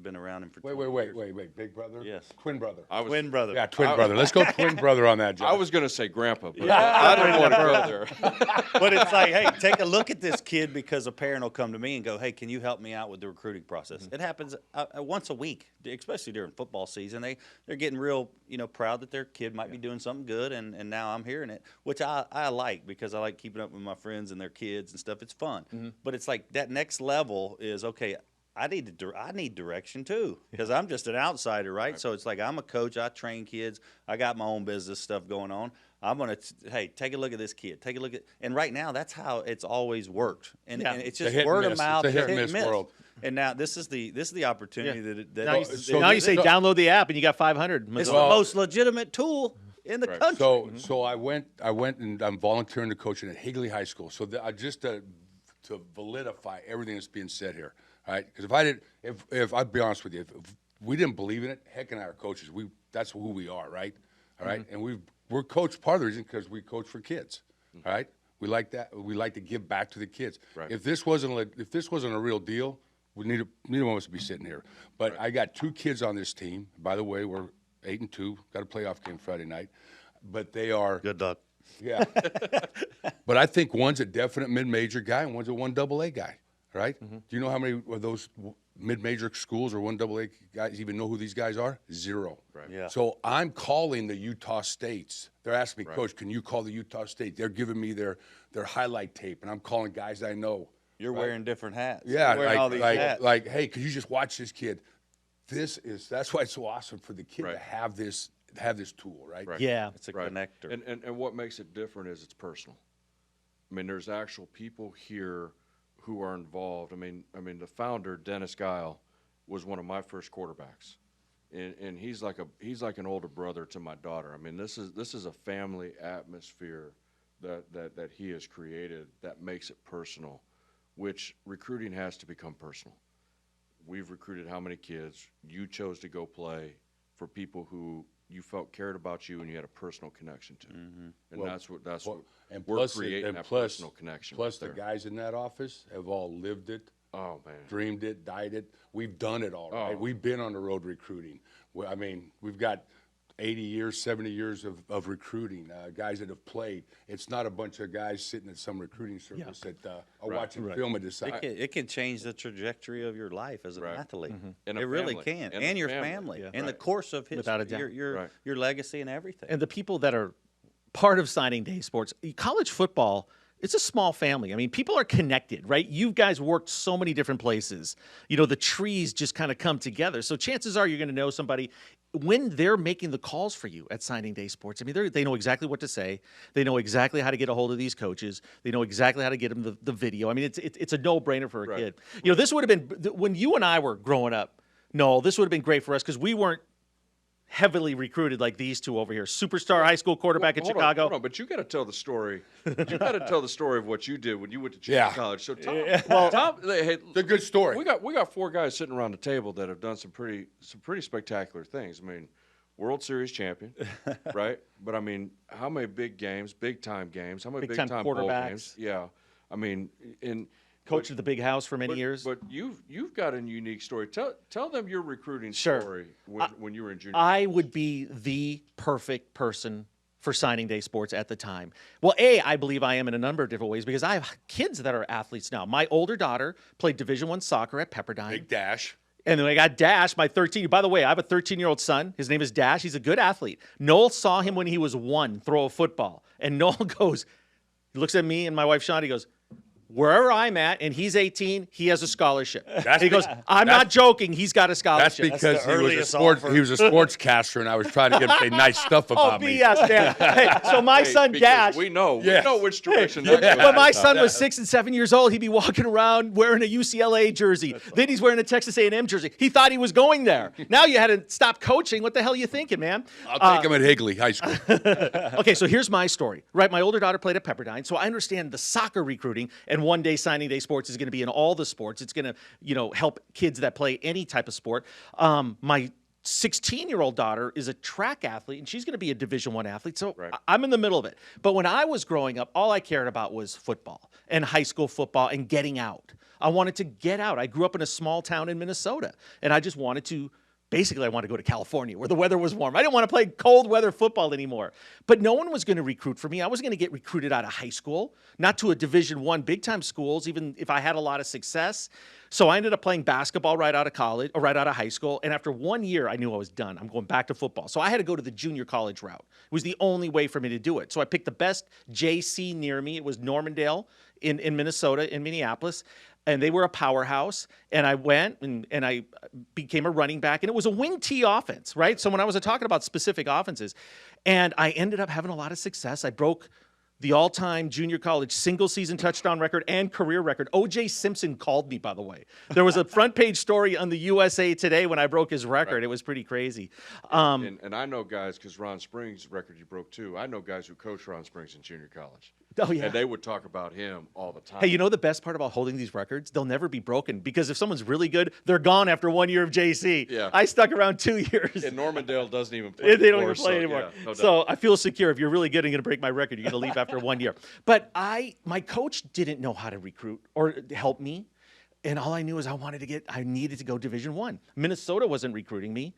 been around him for 20 years. Wait, big brother? Yes. Twin brother. Twin brother. Yeah, twin brother. Let's go twin brother on that, Josh. I was going to say grandpa, but I didn't want to go there. But it's like, hey, take a look at this kid, because a parent will come to me and go, hey, can you help me out with the recruiting process? It happens once a week, especially during football season. They're getting real, proud that their kid might be doing something good, and now I'm hearing it, which I like, because I like keeping up with my friends and their kids and stuff. It's fun. But it's like that next level is, okay, I need direction too, because I'm just an outsider, right? So it's like, I'm a coach. I train kids. I got my own business stuff going on. I'm gonna hey, take a look at this kid. Take a look at, and right now that's how it's always worked, and it's just word of mouth. It's a hit and miss world. And now this is the opportunity that Now, so now you say so- download the app and you got 500. it's the most legitimate tool in the country. So I went and I'm volunteering to coaching at Higley High School. So just to validify everything that's being said here, all right? Because if I'd be honest with you, if we didn't believe in it, Heck and I are coaches. That's who we are, right? All right, and we're coached part of the reason because we coach for kids, all right? We like that. We like to give back to the kids. Right. If this wasn't a real deal, neither one of us would be sitting here. But I got 2 kids on this team. By the way, we're 8-2. Got a playoff game Friday night, but they are Good luck. yeah. But I think one's a definite mid-major guy and one's a 1AA guy, right? Do you know how many of those mid-major schools or 1AA guys even know who these guys are? 0. Right. Yeah. So I'm calling the Utah States. They're asking me, Coach, can you call the Utah State? They're giving me their highlight tape, and I'm calling guys I know. You're wearing different hats. Yeah, You're wearing all these hats. like, hey, could you just watch this kid? That's why it's so awesome for the kid to have this tool, right? Right. Yeah. It's a Right. connector. And what makes it different is it's personal. I mean, there's actual people here who are involved. I mean, the founder, Dennis Guile, was one of my first quarterbacks, and he's like an older brother to my daughter. I mean, this is a family atmosphere that he has created that makes it personal, which recruiting has to become personal. We've recruited how many kids? You chose to go play for people who you felt cared about you and you had a personal connection to, and that's what And we're plus, creating that personal connection. Plus, right the there. guys in that office have all lived it, Oh man. dreamed it, died it. We've done it all, right? Oh. We've been on the road recruiting. I mean, we've got 80 years, 70 years of recruiting, guys that have played. It's not a bunch of guys sitting at some recruiting service that are watching film and decide. It can change the trajectory of your life as an athlete. And a It really family. can, And and a your family. family, Yeah. and the Right. course of history, Without a doubt. your legacy and everything. And the people that are part of signing day sports, college football, it's a small family. I mean, people are connected, right? You guys worked so many different places. The trees just kind of come together. So chances are you're going to know somebody when they're making the calls for you at signing day sports. I mean, they know exactly what to say. They know exactly how to get a hold of these coaches. They know exactly how to get them the video. I mean, it's a no-brainer for a kid. This would have been, when you and I were growing up, no, this would have been great for us because we weren't heavily recruited like these two over here. Superstar high school quarterback in Hold Chicago. on, but you got to tell the story. You got to tell the story of what you did when you went to junior Yeah. college. So Tom, hey, It's a good story. we got 4 guys sitting around the table that have done some pretty spectacular things. I mean, World Series champion, right? But I mean, how many big games, big time games? How many Big-time big time bowl quarterbacks. games? Yeah, I mean, Coach of the big house for many but, years. But you've got a unique story. Tell them your recruiting Sure. story when you were in junior. I would be the perfect person for signing day sports at the time. Well, I believe I am in a number of different ways because I have kids that are athletes now. My older daughter played Division I soccer at Pepperdine. Big Dash. And then I got Dash, my 13. By the way, I have a 13-year-old son. His name is Dash. He's a good athlete. Noel saw him when he was 1 throw a football. And Noel goes, he looks at me and my wife, Sean, he goes, wherever I'm at, and he's 18, he has a scholarship. He goes, I'm not joking. He's got a That's scholarship. because the earliest he was a sportscaster, and I was trying to get him to say nice stuff Oh, about me. BS, Dan. Hey, so my son because Dash. we know which direction When that goes. my son was 6 and 7 years old, he'd be walking around wearing a UCLA jersey. Then he's wearing a Texas A&M jersey. He thought he was going there. Now you had to stop coaching. What the hell are you thinking, man? I'll take him at Higley High School. Okay, so here's my story. Right, my older daughter played at Pepperdine, so I understand the soccer recruiting and one day signing day sports is going to be in all the sports. It's going to, help kids that play any type of sport. My 16-year-old daughter is a track athlete, and she's going to be a Division I athlete. So Right. I'm in the middle of it. But when I was growing up, all I cared about was football and high school football and getting out. I wanted to get out. I grew up in a small town in Minnesota, and I just wanted to. Basically, I wanted to go to California where the weather was warm. I didn't want to play cold weather football anymore. But no one was going to recruit for me. I was going to get recruited out of high school, not to a Division I big-time schools, even if I had a lot of success. So I ended up playing basketball right out of college, or right out of high school. And after 1 year, I knew I was done. I'm going back to football. So I had to go to the junior college route. It was the only way for me to do it. So I picked the best JC near me. It was Normandale in Minnesota, in Minneapolis. And they were a powerhouse. And I went and I became a running back. And it was a wing T offense, right? So when I was talking about specific offenses, and I ended up having a lot of success. I broke the all-time junior college single-season touchdown record and career record. O.J. Simpson called me, by the way. There was a front-page story on the USA Today when I broke his record. Right. It was pretty crazy. And I know guys, because Ron Springs' record you broke too, I know guys who coached Ron Springs in junior college. Oh, yeah. And they would talk about him all the time. Hey, you know the best part about holding these records? They'll never be broken, because if someone's really good, they're gone after 1 year of JC. Yeah. I stuck around 2 years. And Normandale doesn't even play They don't anymore, even play anymore. Yeah, no doubt. So I feel secure. If you're really good and going to break my record, you're going to leave after 1 year. But my coach didn't know how to recruit or help me. And all I knew is I needed to go Division I. Minnesota wasn't recruiting me.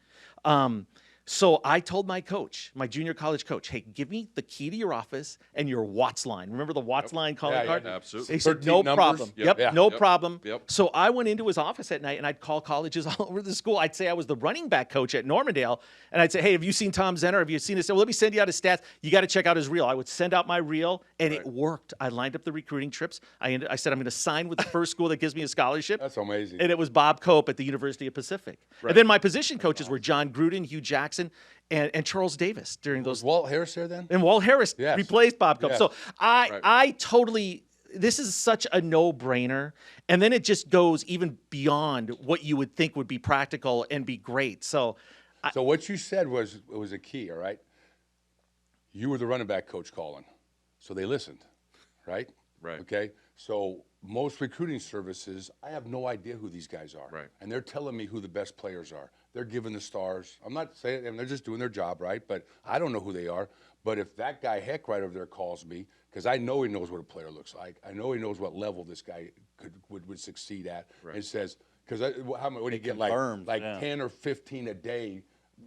So I told my coach, my junior college coach, hey, give me the key to your office and your Watts line. Remember the Watts line calling Yeah, card? yeah, absolutely. He said, 13 no numbers? problem. Yep. Yep, no Yep. problem. Yep. So I went into his office at night, and I'd call colleges all over the school. I'd say I was the running back coach at Normandale, and I'd say, hey, have you seen Tom Zenner? Have you seen this? Well, let me send you out his stats. You got to check out his reel. I would send out my reel, and it worked. I lined up the recruiting trips. I said, I'm going to sign with the first school that gives me a scholarship. That's amazing. And it was Bob Cope at the University of Pacific. Right. And then my position coaches were John Gruden, Hugh Jackson, and Charles Davis during Was those. Walt Harris there then? And Walt Harris Yes. replaced Bob Cope. Yes. So I totally, this is such a no-brainer. And then it just goes even beyond what you would think would be practical and be great. So So what you said was a key, all right? You were the running back coach calling, so they listened, right? Right. Okay. So most recruiting services, I have no idea who these guys are, Right. and they're telling me who the best players are. They're giving the stars. I'm not saying, I mean, they're just doing their job, right? But I don't know who they are. But if that guy Heck right over there calls me, because I know he knows what a player looks like, I know he knows what level this guy would succeed at, and says, because what do you get, confirms, like yeah. 10 or 15 a day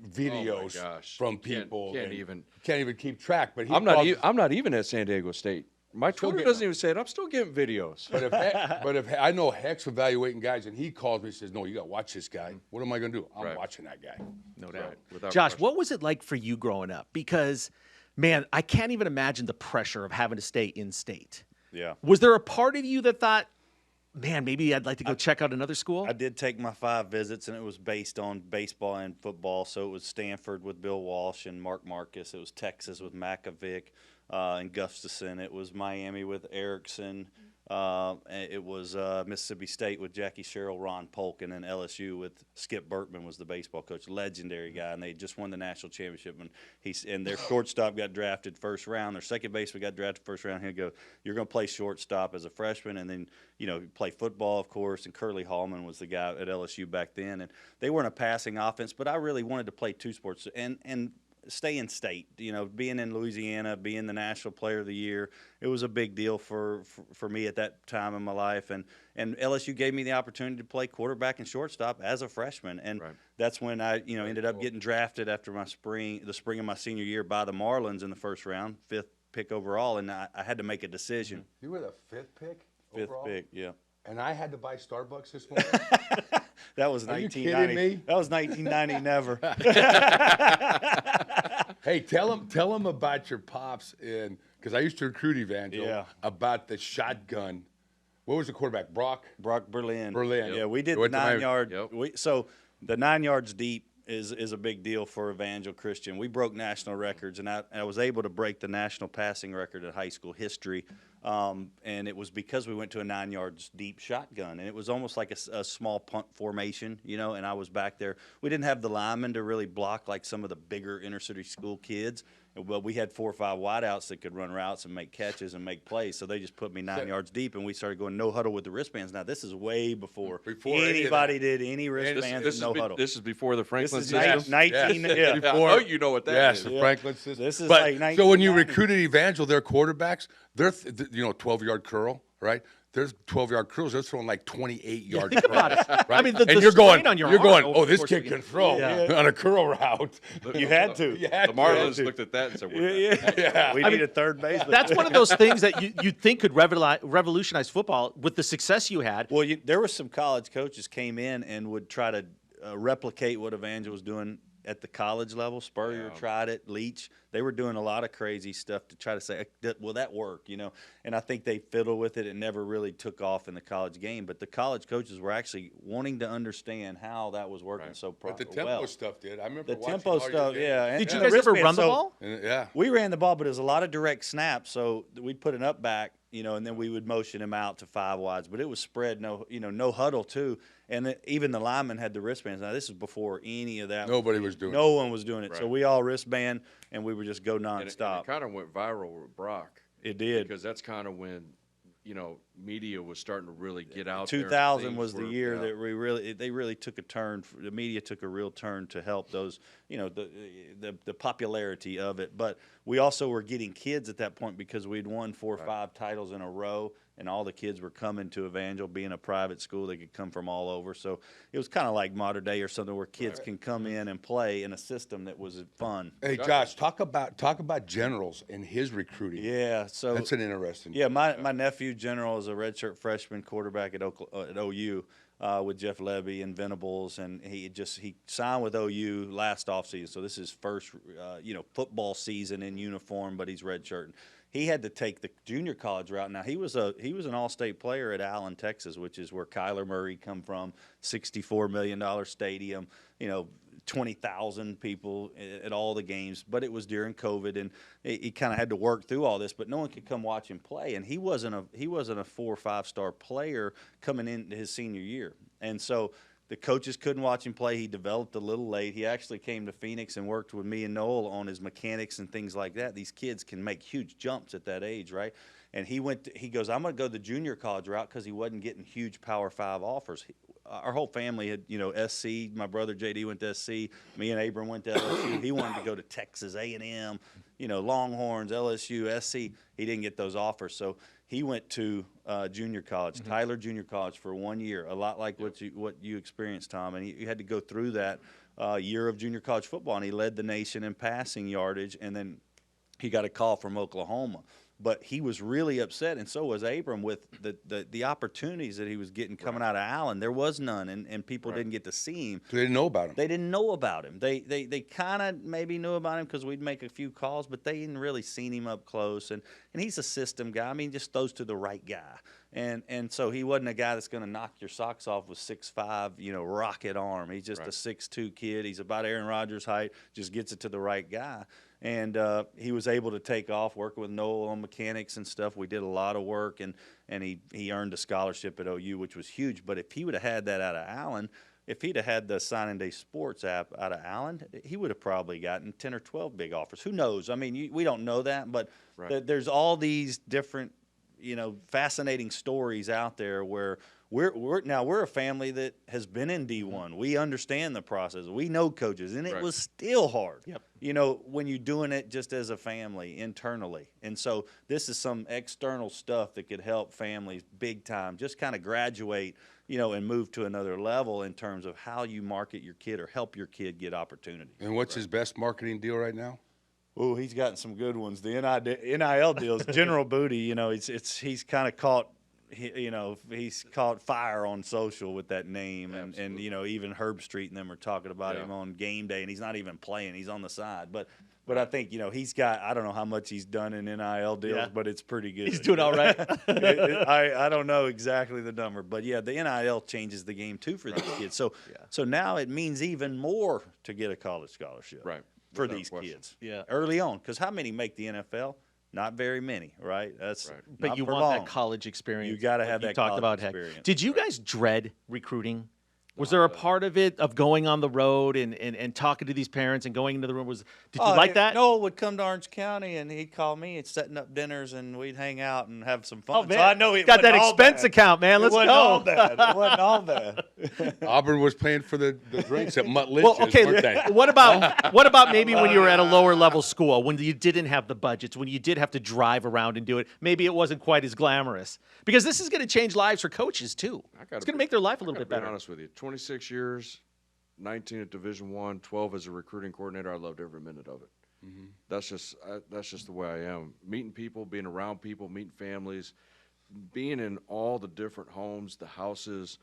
videos gosh. from Can't- people, can't and even- can't even keep track. But he I'm not. calls- I'm not even at San Diego State. My Twitter getting doesn't them. even say it. I'm still getting videos. But if I know Heck's evaluating guys, and he calls me and says, "No, you got to watch this guy." What am I going to do? I'm Right. watching that guy. no doubt. Right, without Josh, question. what was it like for you growing up? Because, man, I can't even imagine the pressure of having to stay in state. Yeah. Was there a part of you that thought, man, maybe I'd like to go check out another school? I did take my 5 visits, and it was based on baseball and football. So it was Stanford with Bill Walsh and Mark Marcus. It was Texas with Makovic and Gustafson. It was Miami with Erickson. It was Mississippi State with Jackie Sherrill, Ron Polk, and then LSU with Skip Bertman was the baseball coach, legendary guy, and they just won the national championship. And their shortstop got drafted first round. Their second baseman got drafted first round. He'd go, "You're going to play shortstop as a freshman, and then play football, of course." And Curly Hallman was the guy at LSU back then, and they weren't a passing offense, but I really wanted to play 2 sports and stay in state. Being in Louisiana, being the National Player of the Year, it was a big deal for me at that time in my life. And LSU gave me the opportunity to play quarterback and shortstop as a freshman. And Right. that's when I ended up getting drafted after the spring of my senior year by the Marlins in the first round, 5th pick overall. And I had to make a decision. You were the 5th pick 5th overall? pick, yeah. And I had to buy Starbucks this morning. That was Are you 1990. kidding me? That was 1990. Never. Hey, tell them about your pops because I used to recruit Evangel Yeah. about the shotgun. What was the quarterback? Brock Berlin. Berlin. Yeah, we did the Went to my- 9-yard. Yep. So the 9 yards deep is a big deal for Evangel Christian. We broke national records, and I was able to break the national passing record in high school history And it was because we went to a 9 yards deep shotgun, and it was almost like a small punt formation, you know. And I was back there. We didn't have the linemen to really block like some of the bigger inner city school kids. But we had 4 or 5 wideouts that could run routes and make catches and make plays. So they just put me 9 yards deep, and we started going no huddle with the wristbands. Now this is way before anybody did any wristbands. No huddle. This is before the Franklin This system. is 19. Yes. Yeah. I know you know what that is. the Franklin system. This is But, like so when you 1990. recruited Evangel, their quarterbacks, they're 12-yard curl, right? There's 12-yard curls. They're throwing like 28-yard curls. about it. Right? I mean, the and you're strain going, on your you're arm going, over oh, the this course kid of can throw Yeah. on a curl route. You had to. You had The to. Marlins looked at that and said, Yeah. We need a third baseman. That's one of those things that you think could revolutionize football with the success you had. Well, there were some college coaches came in and would try to replicate what Evangel was doing at the college level. Spurrier tried it, Leach. They were doing a lot of crazy stuff to try to say, will that work, you know? And I think they fiddled with it. It never really took off in the college game. But the college coaches were actually wanting to understand how that was working so But the well. tempo stuff did. I remember The watching tempo all your stuff, games. yeah. And- Did you and guys ever wristband, run the so- ball? Yeah. We ran the ball, but it was a lot of direct snaps. So we'd put an up back, you know, and then we would motion him out to 5 wides. But it was spread, no huddle too. And even the linemen had the wristbands. Now this is before any of that. Nobody was doing it. No one was doing it. So Right. we all wristband, and we would just go and nonstop. it kind of went viral with Brock. It did. Because that's kind of when, media was starting to really get out there. 2000 Things was the were- year yeah. that they really took a turn. The media took a real turn to help those, the popularity of it. But we also were getting kids at that point because we'd won 4 or 5 titles in a row, and all the kids were coming to Evangel, being a private school. They could come from all over. So it was kind of like modern day or something where kids can come in and play in a system that was fun. Hey, Josh, talk about Generals and his recruiting. Yeah. So That's an interesting. Yeah, my nephew General is a redshirt freshman quarterback at OU with Jeff Levy and Venables, and he signed with OU last offseason. So this is his first football season in uniform, but he's redshirting. He had to take the junior college route. Now he was an all-state player at Allen, Texas, which is where Kyler Murray come from. $64 million stadium, 20,000 people at all the games, but it was during COVID, and he kind of had to work through all this. But no one could come watch him play, and he wasn't a 4 or 5 star player coming into his senior year, and so the coaches couldn't watch him play. He developed a little late. He actually came to Phoenix and worked with me and Noel on his mechanics and things like that. These kids can make huge jumps at that age, right? And he goes, I'm going to go the junior college route because he wasn't getting huge Power 5 offers. Our whole family had, SC. My brother JD went to SC. Me and Abram went to LSU. He wanted to go to Texas A&M, Longhorns, LSU, SC. He didn't get those offers, so he went to junior college, Tyler Junior College, for 1 year. A lot like what you experienced, Tom. And he had to go through that year of junior college football, and he led the nation in passing yardage. And then he got a call from Oklahoma. But he was really upset, and so was Abram, with the opportunities that he was getting coming out of Allen. There was none, and people didn't get to see him. So they didn't know about him. They didn't know about him. They kind of maybe knew about him because we'd make a few calls, but they hadn't really seen him up close. And he's a system guy. I mean, just throws to the right guy. And so he wasn't a guy that's going to knock your socks off with 6'5", rocket arm. He's just a 6'2" kid. He's about Aaron Rodgers' height, just gets it to the right guy. And he was able to take off, working with Noel on mechanics and stuff. We did a lot of work, and he earned a scholarship at OU, which was huge. But if he would have had that out of Allen, if he'd have had the Signing Day Sports app out of Allen, he would have probably gotten 10 or 12 big offers. Who knows? I mean, we don't know that, but there's all these different, fascinating stories out there where we're a family that has been in D1. We understand the process. We know coaches, and it was still hard. Yep. When you're doing it just as a family internally. And so this is some external stuff that could help families big time just kind of graduate, and move to another level in terms of how you market your kid or help your kid get opportunity. And what's his best marketing deal right now? Oh, he's gotten some good ones. The NIL deals, General Booty, he's kind of caught, he's caught fire on social with that name. And even Herb Street and them are talking about him on game day, and he's not even playing. He's on the side. But I think, he's got, I don't know how much he's done in NIL deals, but it's pretty good. He's doing all right. I don't know exactly the number, but yeah, the NIL changes the game too for these kids. So now it means even more to get a college scholarship. Right. For Without these question. kids. Yeah. Early on. Because how many make the NFL? Not very many, right? That's Right. But not you for want long. that college experience. You gotta like have you that talked college about, heck. experience. Did you guys dread recruiting? Was there a part of it of going on the road and talking to these parents and going into the room? Did you like that? Noel would come to Orange County and he'd call me and setting up dinners and we'd hang out and have some fun. Oh, man. So I know it Got that wasn't all expense bad. account, man. Let's it wasn't go. all bad. It wasn't all bad. Auburn was paying for the drinks at Mutt Well, Lynch's, okay. weren't they? What about maybe when you were at a lower level school, when you didn't have the budgets, when you did have to drive around and do it? Maybe it wasn't quite as glamorous because this is going to change lives for coaches too. It's going to make their life a little bit Be better. honest with you, 26 years, 19 at Division I, 12 as a recruiting coordinator. I loved every minute of it. That's just the way I am. Meeting people, being around people, meeting families, being in all the different homes, the houses.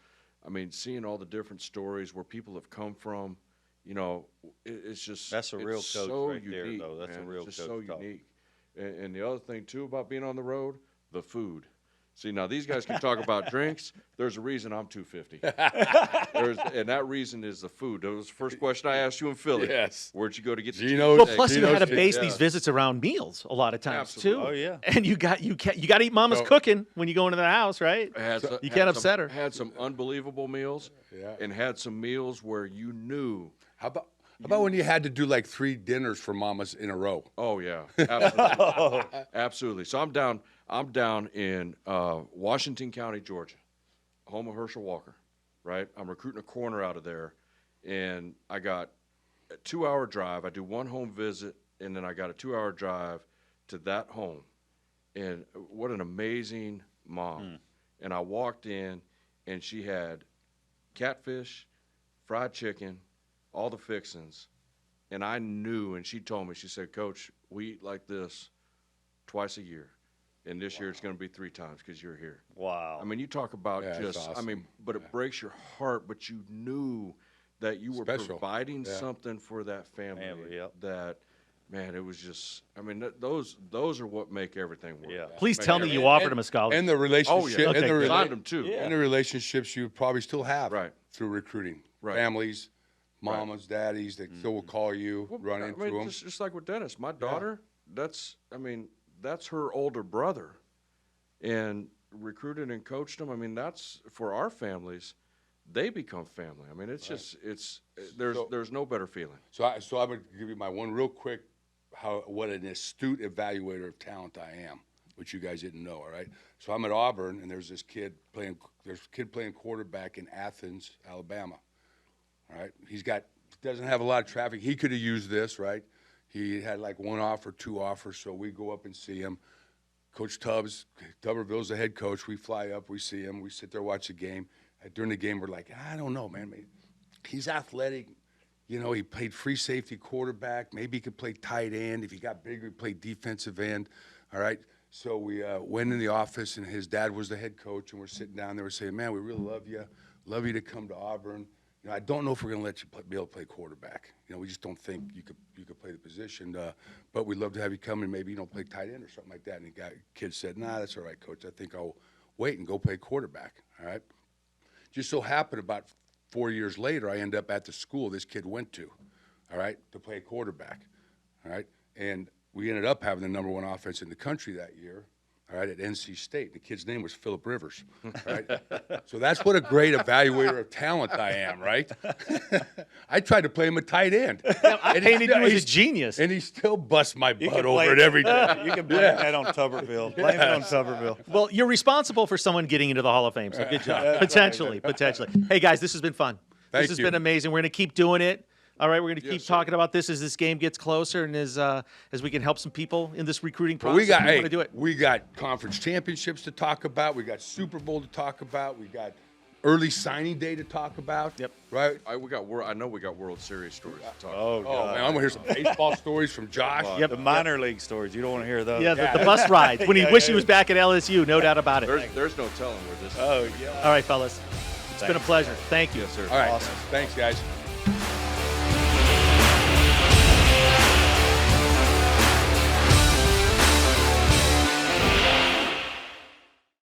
I mean, seeing all the different stories where people have come from. You know, it's just That's a real it's coach so right there, unique, though. That's a man. real It's just coach so talk. unique. And the other thing too about being on the road, the food. See, now these guys can talk about drinks. There's a reason I'm 250. And that reason is the food. That was the first question I asked you in Philly. Yes. Where'd you go to get the Gino's- Well, cheesesteak? plus you had to Gino's- base yeah. these visits around meals a lot of times Absolutely. too. Oh, yeah. And you got to eat mama's So- cooking when you go into the house, right? You can't Had upset her. Had some unbelievable meals, Yeah. and had some meals where you knew. How about when you had to do like 3 dinners for mamas in a row? Oh yeah, absolutely, absolutely. So I'm down in Washington County, Georgia, home of Herschel Walker, right? I'm recruiting a corner out of there, and I got a 2-hour drive. I do one home visit, and then I got a 2-hour drive to that home. And what an amazing mom. And I walked in, and she had catfish, fried chicken, all the fixings. And I knew, and she told me, she said, Coach, we eat like this twice a year. And this year it's going to be 3 times because you're here. Wow. I mean, you talk about Yeah, it's just, I awesome. mean, but it breaks your heart, but you knew that you were Special. providing Yeah. something for that family. Yep. That, man, it was just, I mean, those are what make everything work. Yeah. Please Make tell me everything- you offered him a scholarship. And the relationship, Oh, yeah. and, Okay, the good. Signed them too. Yeah. and the relationships you probably still have Right. through recruiting. Right. Families, mamas, daddies that still will call you, Well, run I into mean, them. just like with Dennis, my daughter, that's her older brother, and recruited and coached him. I mean, that's for our families. They become family. I mean, it's just there's no better feeling. So I'm going to give you my one real quick, what an astute evaluator of talent I am, which you guys didn't know, all right? So I'm at Auburn, and there's a kid playing quarterback in Athens, Alabama, all right? Doesn't have a lot of traffic. He could have used this, right? He had like 1 offer, 2 offers, so we go up and see him. Coach Tuberville's the head coach. We fly up, we see him, we sit there, watch the game. During the game, we're like, I don't know, man. He's athletic. You know, he played free safety quarterback. Maybe he could play tight end. If he got bigger, he'd play defensive end. All right. So we went in the office, and his dad was the head coach, and we're sitting down there. We're saying, man, we really love you. Love you to come to Auburn. You know, I don't know if we're going to let you be able to play quarterback. You know, we just don't think you could play the position. But we'd love to have you come and maybe, play tight end or something like that. And the kid said, nah, that's all right, Coach. I think I'll wait and go play quarterback. All right. Just so happened about 4 years later, I end up at the school this kid went to, all right, to play quarterback, all right? And we ended up having the #1 offense in the country that year, all right, at NC State. The kid's name was Phillip Rivers, right? So that's what a great evaluator of talent I am, right? I tried to play him a tight end. I painted you as a genius. And he still busts my You butt can over blame it every day. You can blame that on Tuberville. Blame it on Tuberville. Well, you're responsible for someone getting into the Hall of Fame, so good job. Potentially. Hey, guys, this has been fun. Thank This has you. been amazing. We're going to keep doing it. All right, we're going to keep Yes, sir. talking about this as this game gets closer and as we can help some people in this recruiting But process. we want to do it. got conference championships to talk about. We got Super Bowl to talk about. We got early signing day to talk about. Yep. Right. I know we got World Series stories to talk. Oh, Oh God. man, I'm gonna hear some baseball stories from Josh. Yep. The minor league stories. You don't want to hear those. Yeah, the bus ride. When he Yeah, wished yeah. he was back at LSU, no doubt about it. There's no telling where this. Oh, yeah. All right, fellas. It's been a pleasure. Thank you. Yes, sir. All right. Awesome. Thanks, guys.